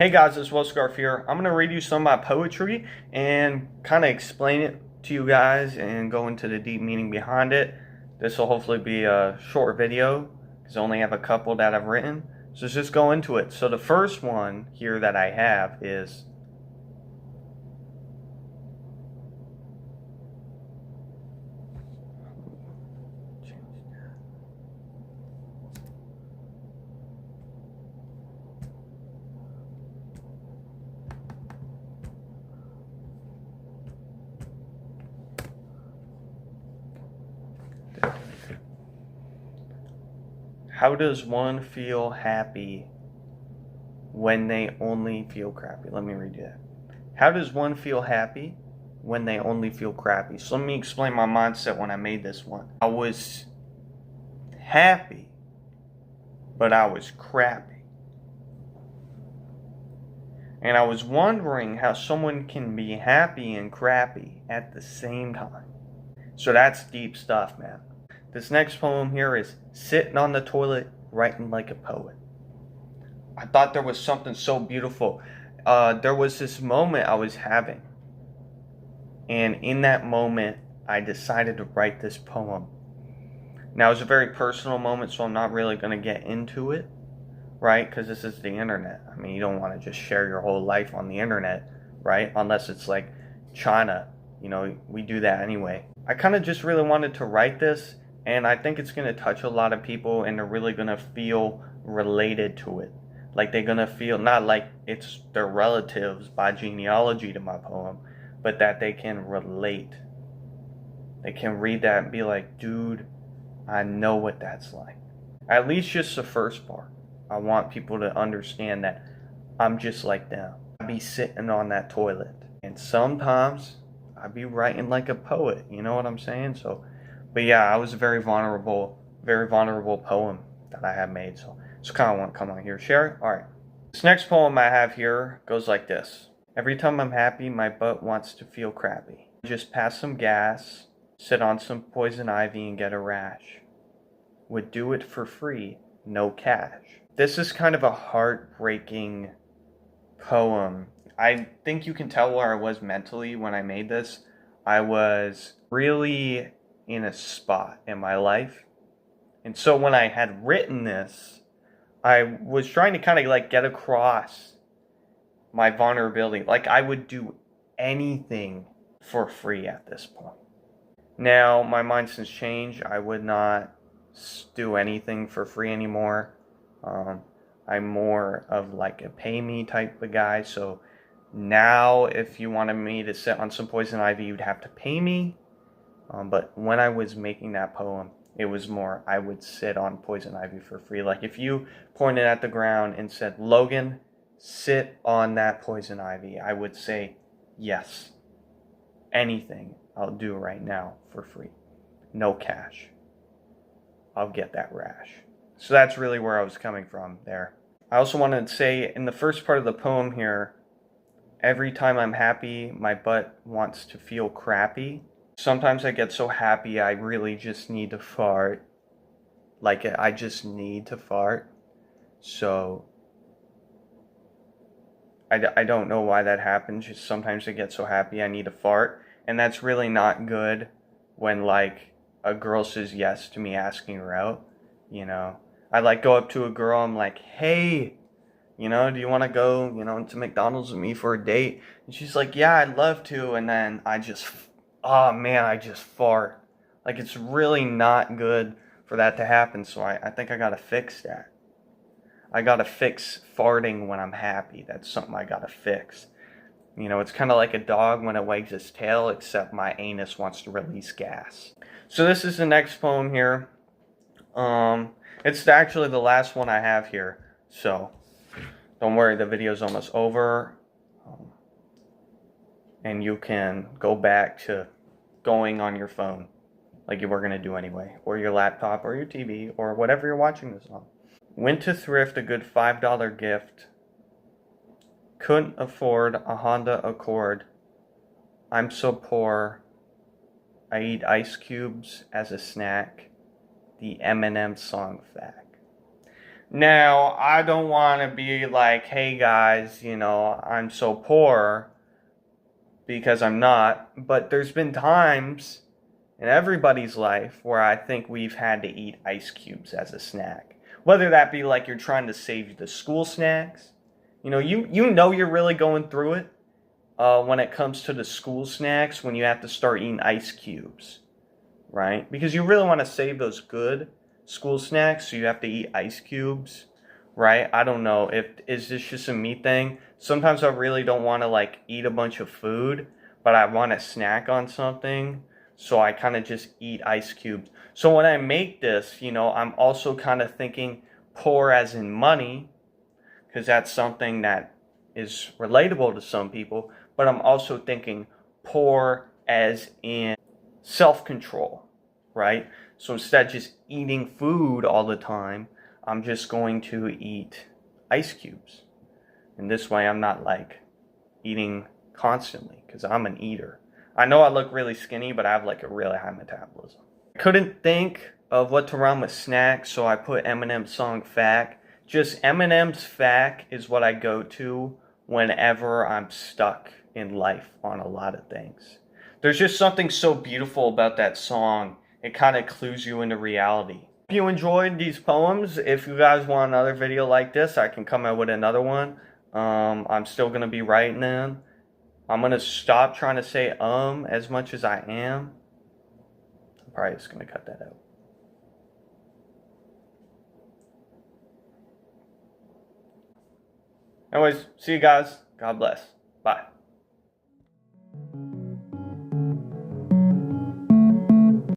Hey guys, it's Wellscarf here. I'm going to read you some of my poetry and kind of explain it to you guys and go into the deep meaning behind it. This will hopefully be a short video because I only have a couple that I've written. So let's just go into it. So the first one here that I have is how does one feel happy when they only feel crappy? Let me read that. How does one feel happy when they only feel crappy? So let me explain my mindset when I made this one. I was happy, but I was crappy. And I was wondering how someone can be happy and crappy at the same time. So that's deep stuff, man. This next poem here is Sitting on the Toilet Writing Like a Poet. I thought there was something so beautiful. There was this moment I was having. And in that moment, I decided to write this poem. Now, it's a very personal moment, so I'm not really going to get into it, right? Because this is the internet. I mean, you don't want to just share your whole life on the internet, right? Unless it's like China. You know, we do that anyway. I kind of just really wanted to write this, and I think it's going to touch a lot of people, and they're really going to feel related to it. Like they're going to feel, not like it's their relatives by genealogy to my poem, but that they can relate. They can read that and be like, dude, I know what that's like. At least just the first part. I want people to understand that I'm just like them. I be sitting on that toilet. And sometimes I be writing like a poet. You know what I'm saying? So, but yeah, I was a very vulnerable poem that I have made. So kind of want to come on here, share it. All right. This next poem I have here goes like this. Every time I'm happy, my butt wants to feel crappy. Just pass some gas, sit on some poison ivy and get a rash. Would do it for free, no cash. This is kind of a heartbreaking poem. I think you can tell where I was mentally when I made this. I was really in a spot in my life. And so when I had written this, I was trying to kind of like get across my vulnerability. Like I would do anything for free at this point. Now my mind's since changed. I would not do anything for free anymore. I'm more of like a pay me type of guy. So now if you wanted me to sit on some poison ivy, you'd have to pay me. But when I was making that poem, it was more I would sit on poison ivy for free. Like if you pointed at the ground and said, Logan, sit on that poison ivy, I would say, yes, anything I'll do right now for free. No cash. I'll get that rash. So that's really where I was coming from there. I also wanted to say in the first part of the poem here, every time I'm happy, my butt wants to feel crappy. Sometimes I get so happy I really just need to fart. Like I just need to fart. So I don't know why that happens. Just sometimes I get so happy I need to fart. And that's really not good when like a girl says yes to me asking her out. You know, I like go up to a girl, I'm like, hey, you know, do you want to go, you know, to McDonald's with me for a date? And she's like, yeah, I'd love to. And then oh man, I just fart. Like it's really not good for that to happen. So I think I got to fix that. I got to fix farting when I'm happy. That's something I got to fix. You know, it's kind of like a dog when it wags its tail, except my anus wants to release gas. So this is the next poem here. It's actually the last one I have here. So don't worry, the video's almost over. And you can go back to going on your phone like you were going to do anyway, or your laptop, or your TV, or whatever you're watching this on. Went to thrift a good $5 gift. Couldn't afford a Honda Accord. I'm so poor. I eat ice cubes as a snack. The Eminem song fact. Now, I don't want to be like, hey guys, I'm so poor, because I'm not, but there's been times in everybody's life where I think we've had to eat ice cubes as a snack. Whether that be like you're trying to save the school snacks. You know you're really going through it when it comes to the school snacks when you have to start eating ice cubes, right? Because you really want to save those good school snacks, so you have to eat ice cubes, right? I don't know if is this just a me thing. Sometimes I really don't want to like eat a bunch of food, but I want to snack on something, so I kind of just eat ice cubes. So when I make this, I'm also kind of thinking poor as in money, because that's something that is relatable to some people, but I'm also thinking poor as in self-control, right? So instead of just eating food all the time, I'm just going to eat ice cubes. And this way I'm not like eating constantly, because I'm an eater. I know I look really skinny, but I have like a really high metabolism. I couldn't think of what to rhyme with snack, so I put Eminem's song Fack. Just Eminem's Fack is what I go to whenever I'm stuck in life on a lot of things. There's just something so beautiful about that song. It kind of clues you into reality. If you enjoyed these poems, if you guys want another video like this, I can come out with another one. I'm still going to be writing them. I'm going to stop trying to say as much as I am. I'm probably just going to cut that out. Anyways, see you guys. God bless. Bye.